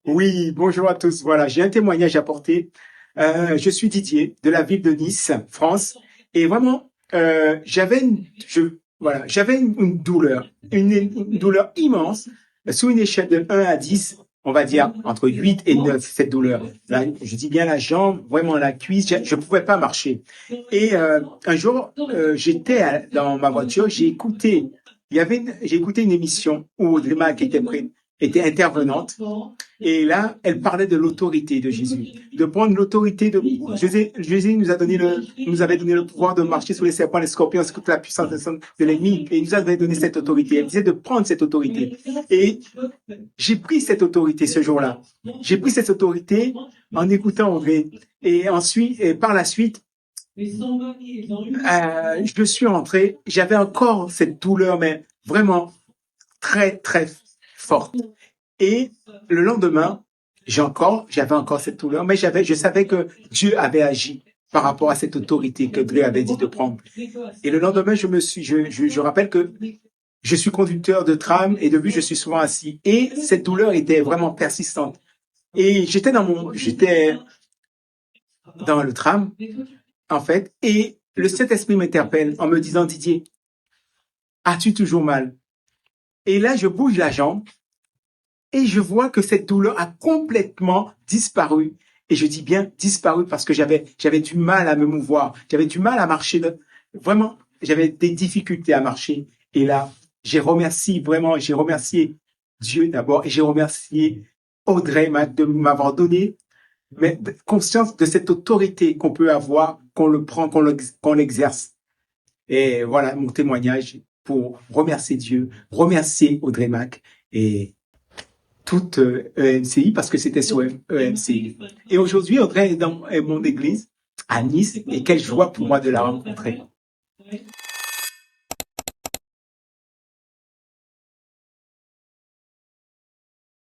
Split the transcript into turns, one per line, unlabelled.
Oui, bonjour à tous. Voilà, j'ai un témoignage à apporter. Je suis Didier de la ville de Nice, France, et vraiment, j'avais une douleur, une douleur immense, sous une échelle de 1 à 10, on va dire entre 8 et 9, cette douleur. Là, je dis bien la jambe, vraiment la cuisse, je pouvais pas marcher. Et un jour, dans ma voiture, j'ai écouté une émission où Audrey Mac était intervenante. Et là, elle parlait de l'autorité de Jésus, de prendre l'autorité de Jésus nous avait donné le pouvoir de marcher sur les serpents, les scorpions, sur toute la puissance de l'ennemi, et il nous avait donné cette autorité. Elle disait de prendre cette autorité. Et j'ai pris cette autorité ce jour-là. J'ai pris cette autorité en écoutant Audrey. Et ensuite, et par la suite, je suis entré, j'avais encore cette douleur, mais vraiment très, très forte. Et le lendemain, j'avais encore cette douleur, mais je savais que Dieu avait agi par rapport à cette autorité que Dieu avait dit de prendre. Et le lendemain, je rappelle que je suis conducteur de tram et de bus, je suis souvent assis. Et cette douleur était vraiment persistante. Et j'étais dans le tram, en fait, et le Saint-Esprit m'interpelle en me disant, Didier, as-tu toujours mal? Et là, je bouge la jambe et je vois que cette douleur a complètement disparu. Et je dis bien disparu parce que j'avais du mal à me mouvoir. J'avais du mal à marcher. Vraiment, j'avais des difficultés à marcher. Et là, j'ai remercié Dieu d'abord et j'ai remercié Audrey de m'avoir donné conscience de cette autorité qu'on peut avoir, qu'on le prend, qu'on l'exerce. Et voilà mon témoignage pour remercier Dieu, remercier Audrey Mac et toute EMCI parce que c'était sur EMCI. Et aujourd'hui, Audrey est dans mon église à Nice et quelle joie pour moi de la rencontrer.